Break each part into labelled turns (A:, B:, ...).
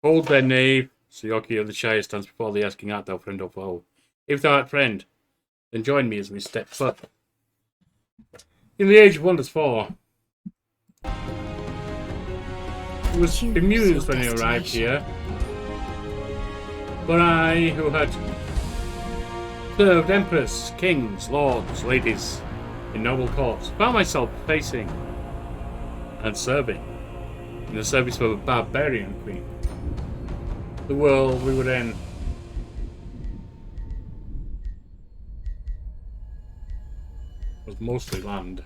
A: Hold their knave. So Yorkie of the Shire stands before thee, asking, art thou friend or foe? If thou art friend, then join me as we step foot in the age of wonders 4. He was bemused when he arrived here, but I, who had served emperors, kings, lords, ladies in noble courts, found myself facing and serving in the service of a barbarian queen. The world we were in was mostly land.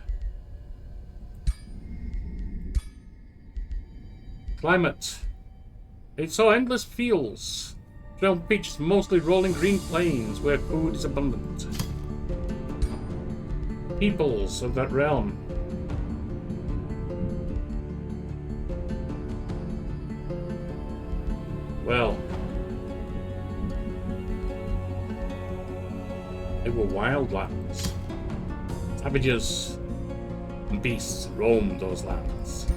A: Climate. It saw endless fields. Realm features mostly rolling green plains where food is abundant. Peoples of that realm. Well, they were wild lands. Savages and beasts roamed those lands.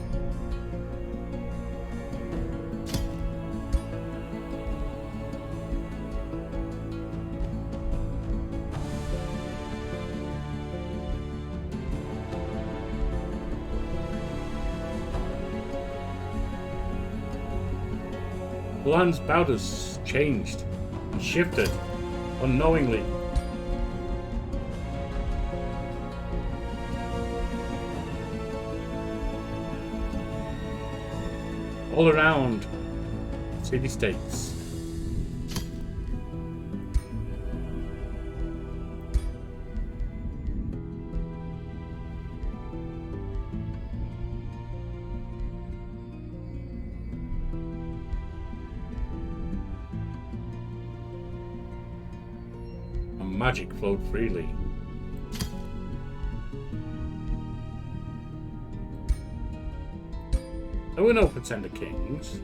A: The land's boundaries changed and shifted unknowingly. All around city-states. Magic flowed freely. There were no pretender kings.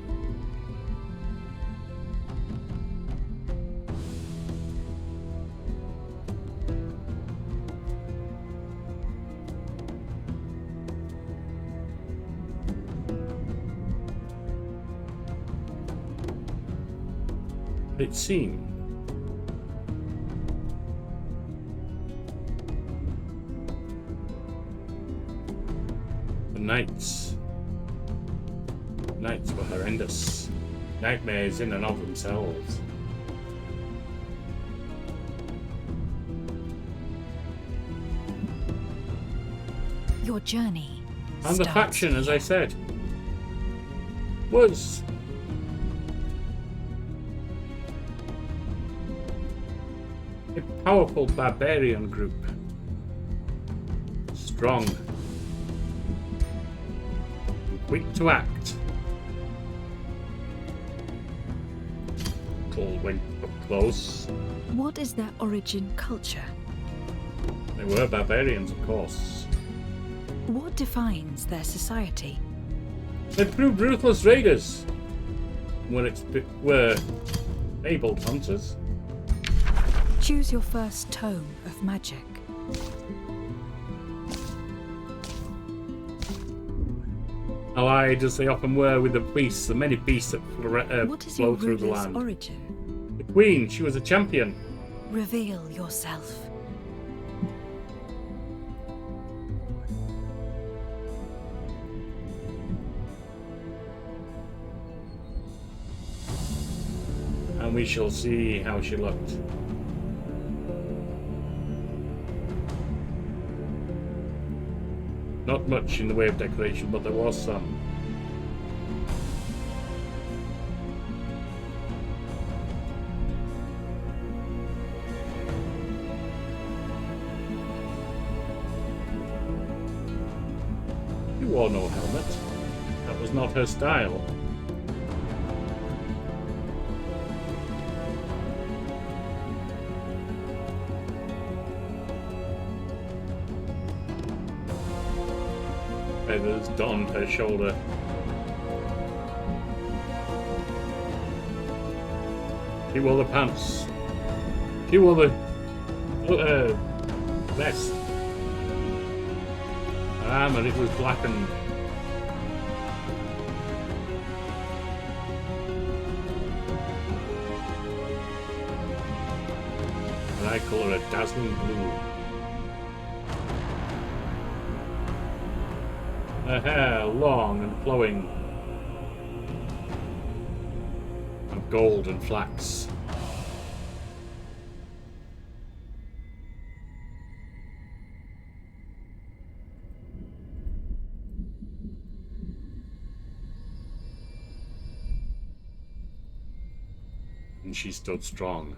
A: It seemed nights were horrendous. Nightmares in and of themselves.
B: Your journey.
A: And the faction, as I said, was a powerful barbarian group. Strong. Quick to act. All went up close.
B: What is their origin culture?
A: They were barbarians, of course.
B: What defines their society?
A: They proved ruthless raiders. Were fabled hunters.
B: Choose your first tome of magic.
A: Allied as they often were with the beasts, the many beasts that
B: What is
A: flow
B: your
A: through the
B: ruler's
A: land.
B: origin?
A: The queen, she was a champion.
B: Reveal yourself.
A: And we shall see how she looked. Not much in the way of decoration, but there was some. She wore no helmet. That was not her style. Feathers donned her shoulder. She wore the pants. She wore the vest. Armor, it was blackened. I colour a dazzling blue. Her hair long and flowing, of gold and flax. And she stood strong,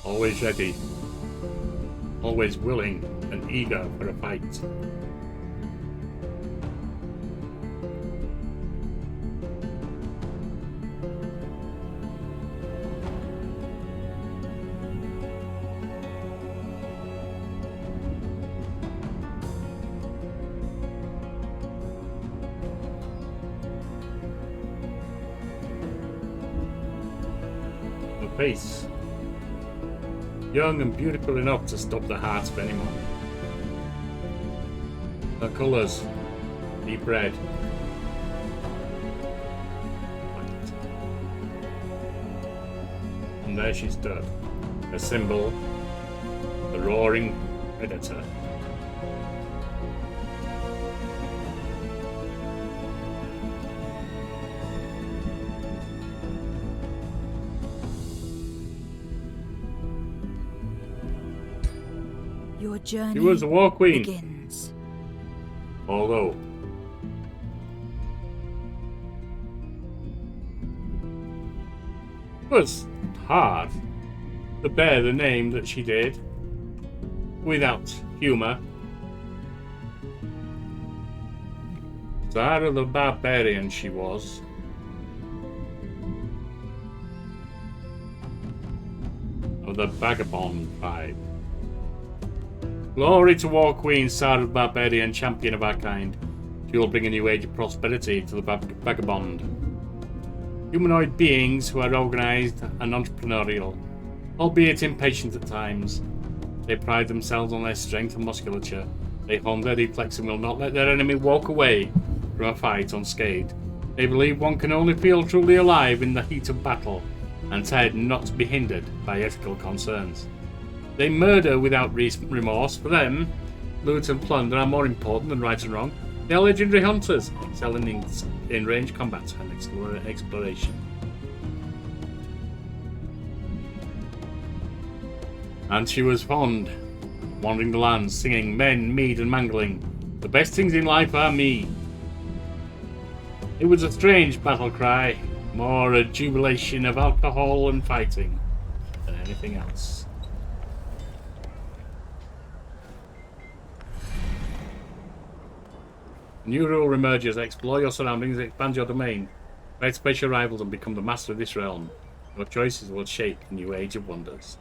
A: always ready, always willing and eager for a fight. Face, young and beautiful enough to stop the hearts of anyone. Her colours, deep red, white. And there she stood, a symbol, the roaring predator.
B: Your journey
A: She was a war queen,
B: begins.
A: although it was hard to bear the name that she did without humour. Saarah the Barbarian she was. Of the Vagabond tribe. Glory to War Queen Saarah the Barbarian, champion of our kind. She will bring a new age of prosperity to the Vagabond. Humanoid beings who are organised and entrepreneurial, albeit impatient at times. They pride themselves on their strength and musculature. They hone their reflex and will not let their enemy walk away from a fight unscathed. They believe one can only feel truly alive in the heat of battle, and said not to be hindered by ethical concerns. They murder without remorse. For them, loot and plunder are more important than right and wrong. They are legendary hunters, excelling in range combat and exploration. And she was fond, wandering the lands, singing men, mead and mangling. The best things in life are me. It was a strange battle cry, more a jubilation of alcohol and fighting than anything else. New rule emerges. Explore your surroundings, expand your domain, fight special rivals, and become the master of this realm. Your choices will shape the new age of wonders.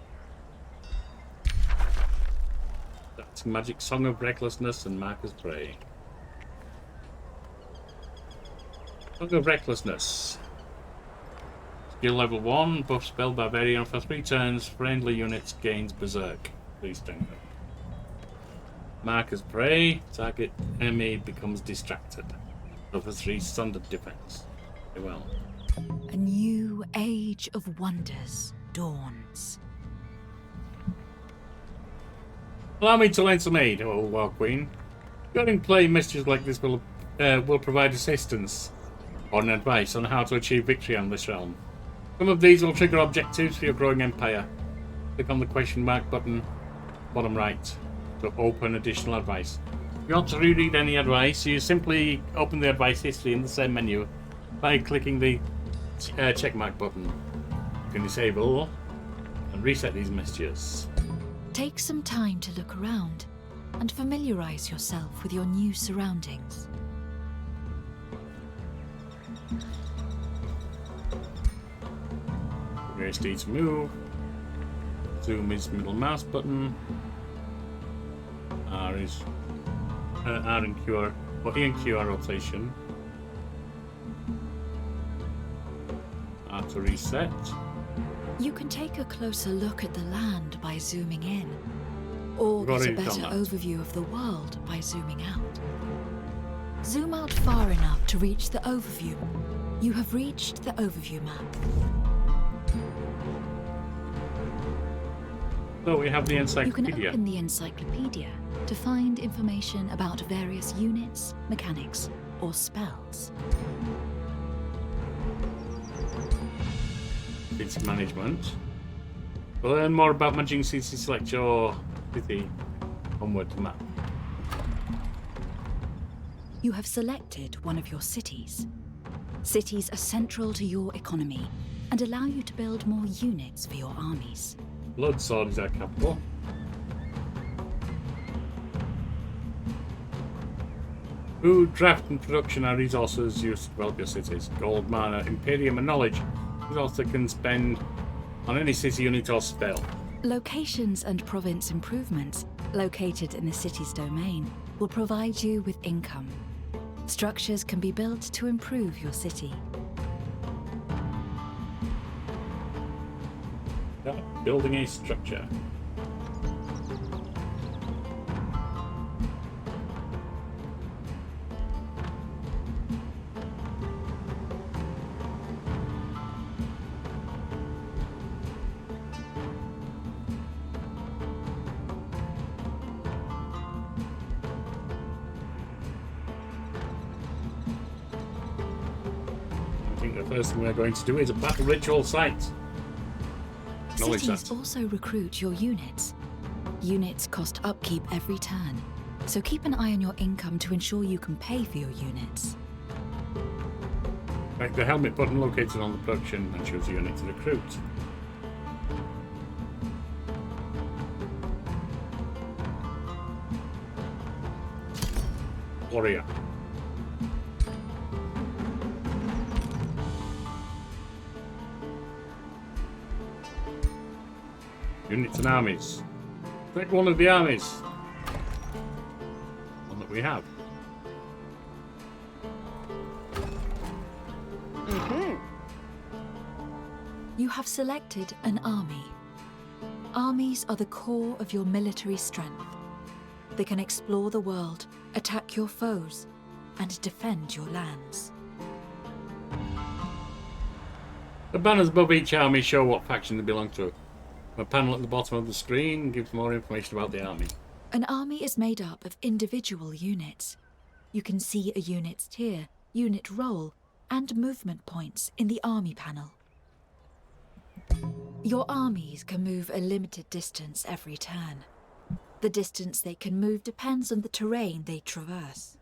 A: That's magic song of recklessness and Marcus Prey. Song of recklessness. Skill level 1, buff spell Barbarian for 3 turns, friendly units gains berserk. 3 strength. Marcus Prey, target enemy becomes distracted. Over 3 standard defense. Very well.
B: A new age of wonders dawns.
A: Allow me to lend some aid, O War Queen. During play, messages like this will provide assistance or advice on how to achieve victory on this realm. Some of these will trigger objectives for your growing empire. Click on the question mark button, bottom right, to open additional advice. If you want to reread any advice, you simply open the advice history in the same menu by clicking the checkmark button. You can disable and reset these messages.
B: Take some time to look around and familiarize yourself with your new surroundings.
A: Press D to move. Zoom is middle mouse button. R is R and Q are, or E and Q are rotation. R to reset.
B: You can take a closer look at the land by zooming in, or get a better overview of the world by zooming out. Zoom out far enough to reach the overview. You have reached the overview map.
A: So we have the
B: You
A: encyclopedia.
B: can open the encyclopedia to find information about various units, mechanics, or spells.
A: City management. To learn more about managing city, select your city. Onward to map.
B: You have selected one of your cities. Cities are central to your economy and allow you to build more units for your armies.
A: Bloodsword is our capital. Food, draft, and production are resources used to develop your cities. Gold, mana, imperium, and knowledge. Resources that can spend on any city unit or spell.
B: Locations and province improvements located in the city's domain will provide you with income. Structures can be built to improve your city.
A: Building a structure. The first thing we're going to do is a battle ritual site.
B: Cities also recruit your units. Units cost upkeep every turn, so keep an eye on your income to ensure you can pay for your units.
A: Like the helmet button located on the production and choose a unit to recruit. Warrior. Units and armies. Pick one of the armies. One that we have.
B: You have selected an army. Armies are the core of your military strength. They can explore the world, attack your foes, and defend your lands.
A: The banners above each army show what faction they belong to. A panel at the bottom of the screen gives more information about the army.
B: An army is made up of individual units. You can see a unit's tier, unit role, and movement points in the army panel. Your armies can move a limited distance every turn. The distance they can move depends on the terrain they traverse.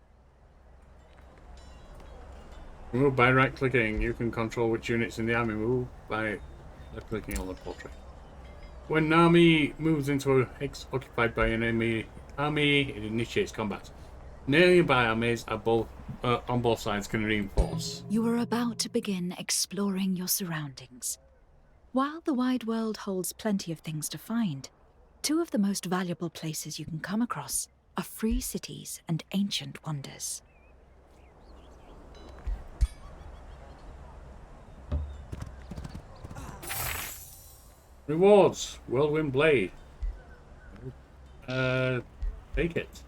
A: Move by right-clicking. You can control which units in the army move by left-clicking on the portrait. When an army moves into a hex occupied by an enemy army, it initiates combat. Nearby armies are on both sides can reinforce.
B: You are about to begin exploring your surroundings. While the wide world holds plenty of things to find, two of the most valuable places you can come across are free cities and ancient wonders.
A: Rewards. Whirlwind Blade. Take it.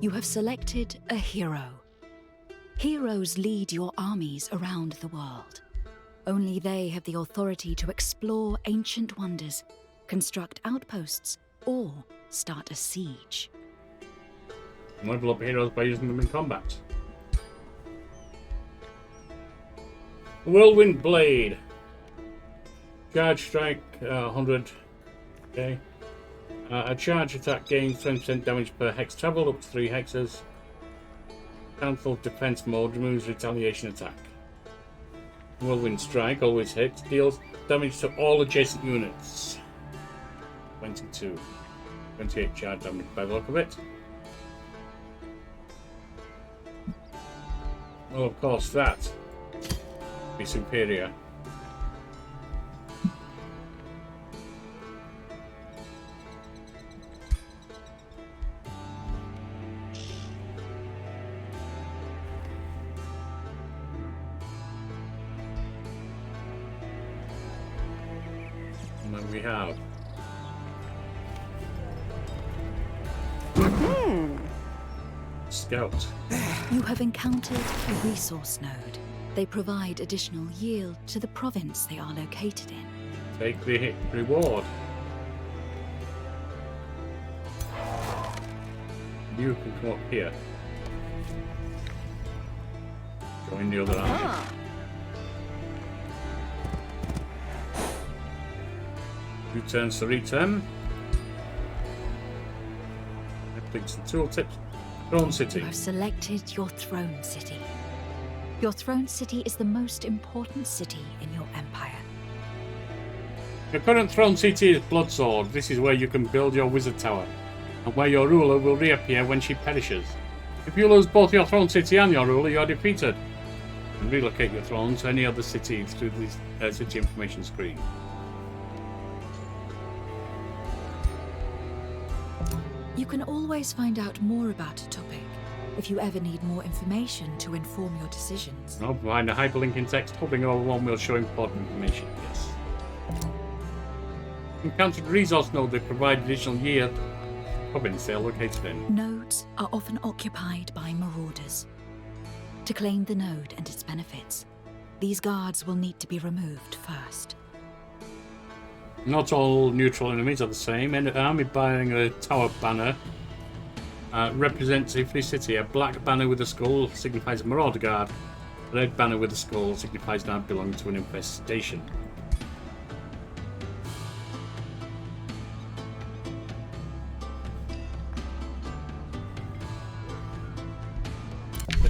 B: You have selected a hero. Heroes lead your armies around the world. Only they have the authority to explore ancient wonders, construct outposts, or start a siege.
A: Level up heroes by using them in combat. Whirlwind Blade. Charge strike 100. Okay. A charge attack gains 20% damage per hex traveled up to 3 hexes. Cancel defense mode removes retaliation attack. Whirlwind Strike always hits, deals damage to all adjacent units. 22. 28 charge damage by the look of it. Well, of course, that is superior. then we have. Scout.
B: You have encountered a resource node. They provide additional yield to the province they are located in.
A: Take the reward. You can come up here. Join the other army. Two turns to return. Netflix and tooltips. Throne City.
B: You have selected your throne city. Your throne city is the most important city in your empire.
A: Your current throne city is Bloodsword. This is where you can build your wizard tower, and where your ruler will reappear when she perishes. If you lose both your throne city and your ruler, you are defeated. And relocate your throne to any other city through the city information screen.
B: You can always find out more about a topic if you ever need more information to inform your decisions.
A: Oh, behind a hyperlink in text, hovering over one will show important information. Yes. Encountered resource node that provide additional yield. Province they are located in.
B: Nodes are often occupied by marauders. To claim the node and its benefits, these guards will need to be removed first.
A: Not all neutral enemies are the same. An army bearing a tower banner represents ethnicity. A black banner with a skull signifies a marauder guard. A red banner with a skull signifies guard belonging to an infestation.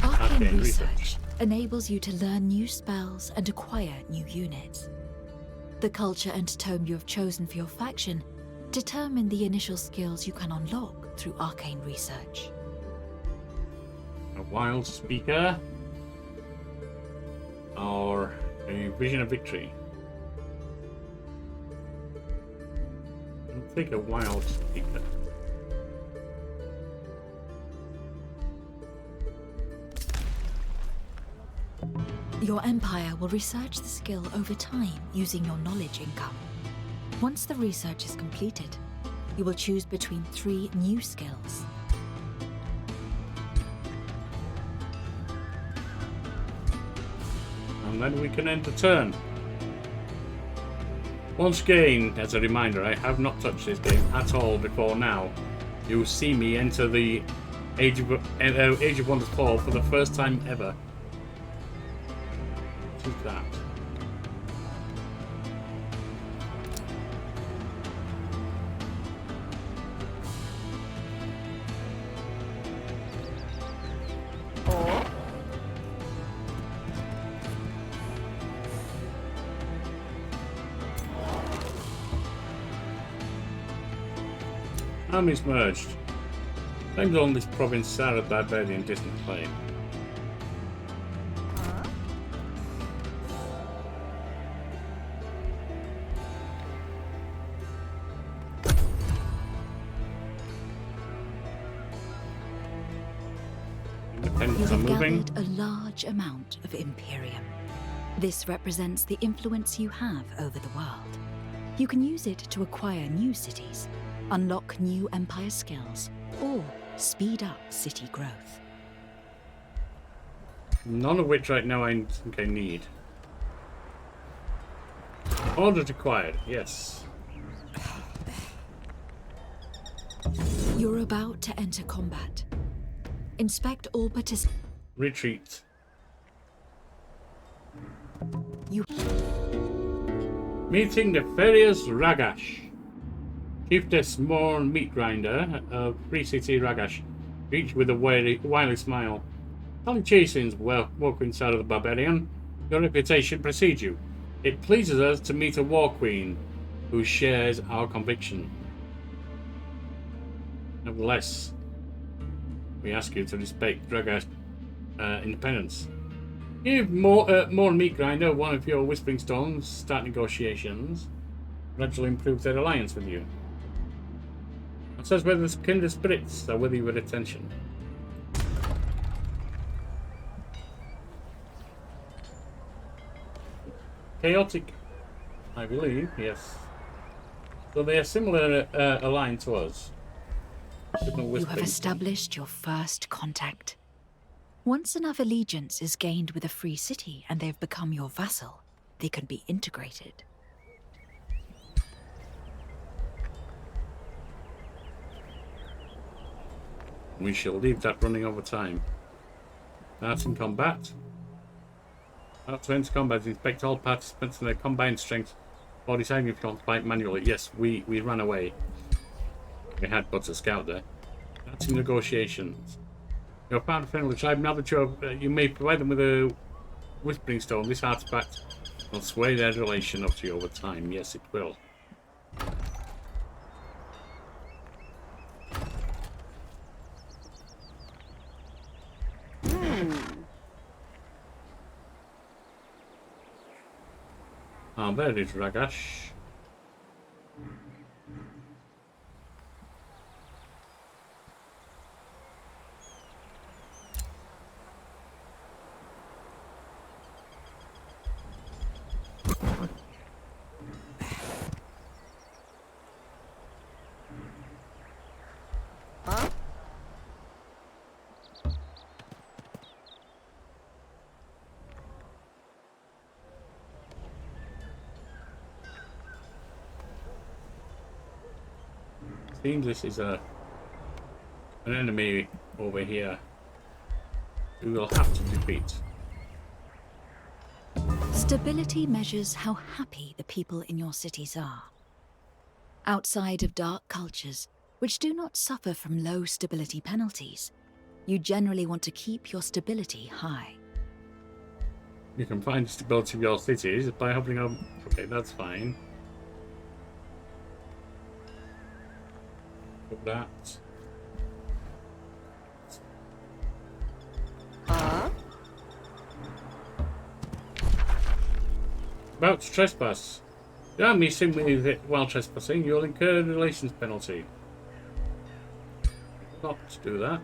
B: Arcane research enables you to learn new spells and acquire new units. The culture and tome you have chosen for your faction determine the initial skills you can unlock through arcane research.
A: A wild speaker or a vision of victory. I'll take a wild speaker.
B: Your empire will research the skill over time using your knowledge income. Once the research is completed, you will choose between 3 new skills.
A: And then we can end the turn. Once again, as a reminder, I have not touched this game at all before now. You'll see me enter the Age of Wonders 4 for the first time ever. What is that? Armies merged. Claims on this province Saarah Barbarian distant claim.
B: You have gathered a large amount of Imperium. This represents the influence you have over the world. You can use it to acquire new cities, unlock new empire skills, or speed up city growth.
A: None of which right now I think I need. Orders acquired, yes.
B: You're about to enter combat. Inspect all participants.
A: Retreat. Meeting Nefarious Ragash. Chiefess Morn Meat Grinder of Free City Ragash. Reached with a wily smile. Salutations, welcome inside of the Barbarian. Your reputation precedes you. It pleases us to meet a war queen who shares our conviction. Nevertheless, we ask you to respect Ragash independence. Give Morn Meat Grinder one of your Whispering Stones, start negotiations. Gradually improve their alliance with you. It says whether the kindred spirits are worthy of your attention. Chaotic, I believe, yes. So they are similar aligned to us.
B: You have established your first contact. Once enough allegiance is gained with a free city and they've become your vassal, they can be integrated.
A: We shall leave that running over time. Start in combat. Start to enter combat. Inspect all participants and their combined strength or deciding if you want to fight manually. Yes, we ran away. We had but a scout there. That's in negotiations. You're part of a friendly tribe. Now that you may provide them with a whispering stone, this artifact will sway their relation up to you over time. Yes, it will. Ah, there it is, Ragash. Seems this is an enemy over here who will have to defeat.
B: Stability measures how happy the people in your cities are. Outside of dark cultures, which do not suffer from low stability penalties, you generally want to keep your stability high.
A: You can find the stability of your cities by hovering over. Okay, that's fine. Put that. About to trespass. You are missing with it while trespassing, you'll incur a relations penalty. Not to do that.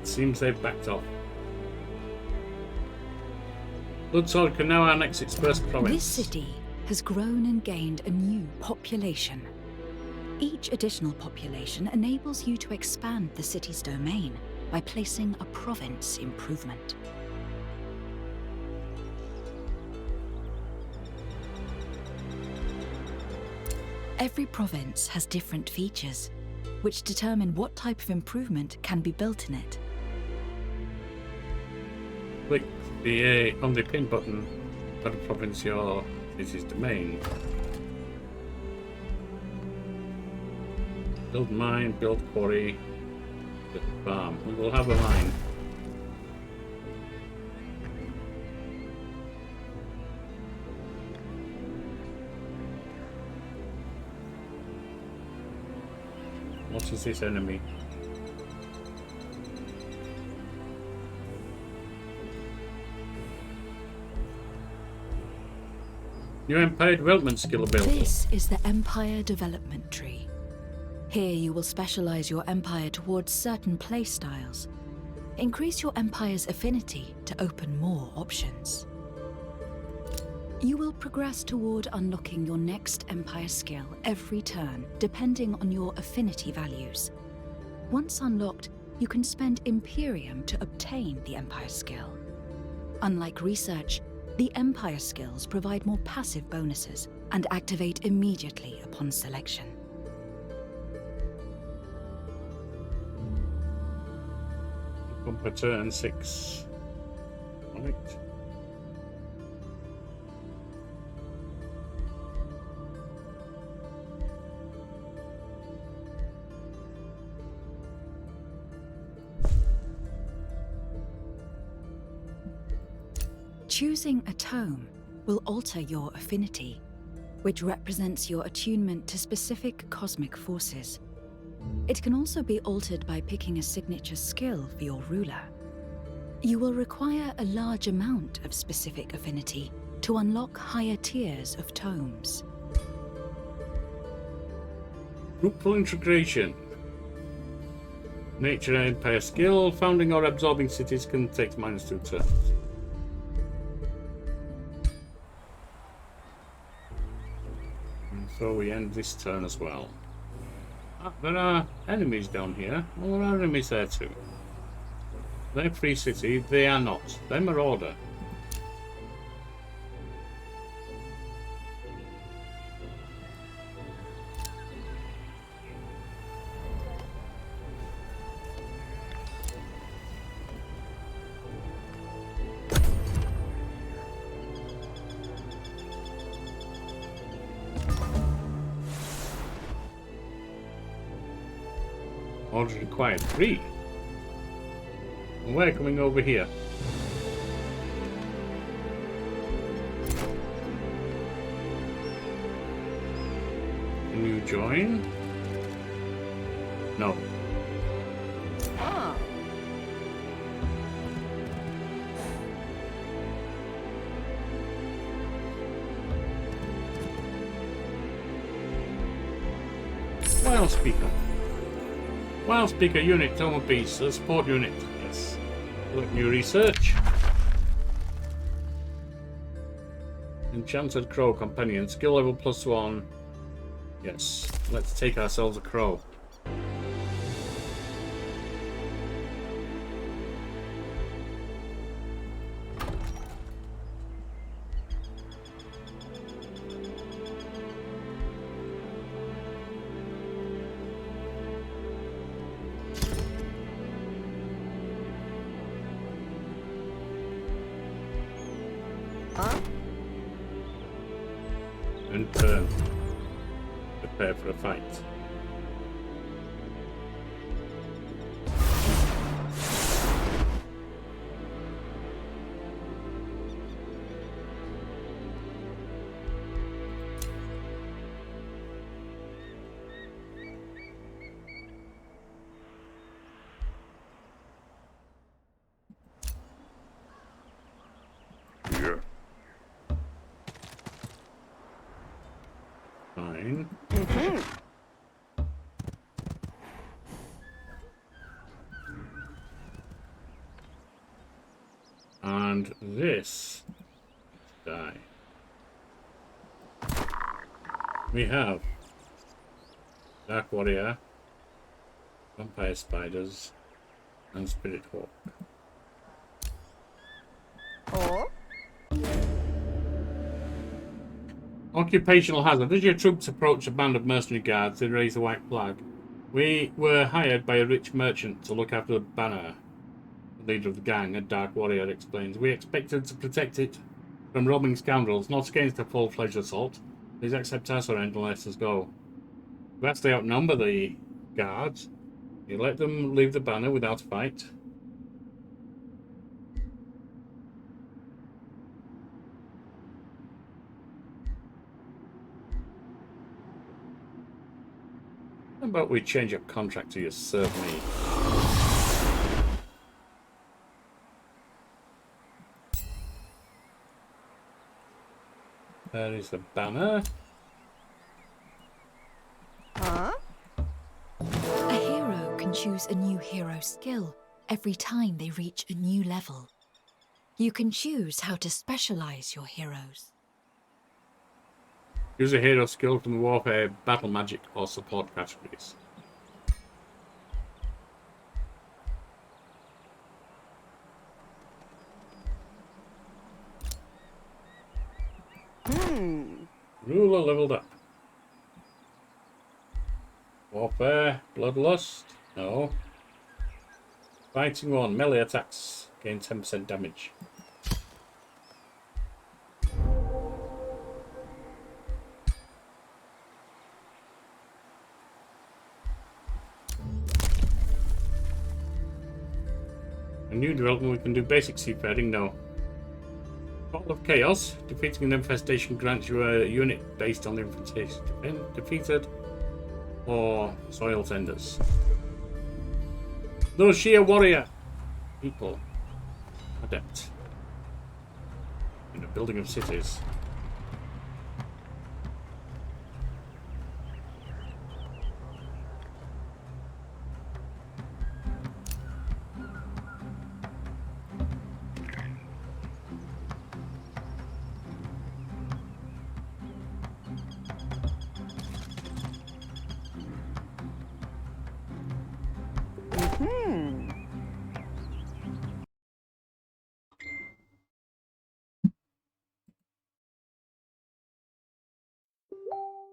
A: It seems they've backed off. Bloodsword can now annex its first province.
B: This city has grown and gained a new population. Each additional population enables you to expand the city's domain by placing a province improvement. Every province has different features, which determine what type of improvement can be built in it.
A: Click the on the pin button for the province your city's domain. Build mine, build quarry, build farm. We will have a mine. What is this enemy? New Empire Development skill ability.
B: This is the Empire Development Tree. Here you will specialize your empire towards certain playstyles. Increase your empire's affinity to open more options. You will progress toward unlocking your next empire skill every turn, depending on your affinity values. Once unlocked, you can spend Imperium to obtain the empire skill. Unlike research, the empire skills provide more passive bonuses and activate immediately upon selection.
A: One per turn, 6. Right.
B: Choosing a tome will alter your affinity, which represents your attunement to specific cosmic forces. It can also be altered by picking a signature skill for your ruler. You will require a large amount of specific affinity to unlock higher tiers of tomes.
A: Groupal integration. Nature and Empire skill. Founding or absorbing cities can take -2 turns. And so we end this turn as well. Ah, there are enemies down here. Well, there are enemies there too. They're free city. They are not. They're marauder. Orders required 3. And we're coming over here. Can you join? No. Wild speaker. Wild speaker unit, Toma Beast, a support unit. Yes. Look, new research. Enchanted Crow Companion, skill level +1. Yes, let's take ourselves a crow. And turn. Prepare for a fight. Yeah. Fine. And this die. We have Dark Warrior, Vampire Spiders, and Spirit Hawk. Occupational hazard. As your troops approach a band of mercenary guards, they raise a white flag. We were hired by a rich merchant to look after the banner. The leader of the gang, a Dark Warrior, explains. We expected to protect it from robbing scoundrels, not against a full-fledged assault. Please accept our surrender and let us go. We vastly outnumber the guards. You let them leave the banner without a fight. How about we change your contract to you serve me? There is the banner.
B: A hero can choose a new hero skill every time they reach a new level. You can choose how to specialize your heroes.
A: Use a hero skill from the warfare, battle magic, or support categories. Ruler leveled up. Warfare, bloodlust, no. Fighting 1, melee attacks, gain 10% damage. A new development, we can do basic seafaring, no. Call of Chaos. Defeating an infestation grants you a unit based on the infestation defeated, or soil tenders. Those Shire warrior people. Adept. In the building of cities.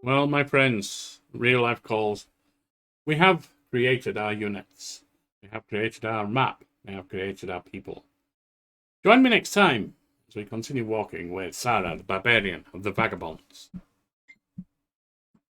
A: Well, my friends, real life calls. We have created our units. We have created our map. We have created our people. Join me next time as we continue walking with Saarah, the Barbarian of the Vagabonds.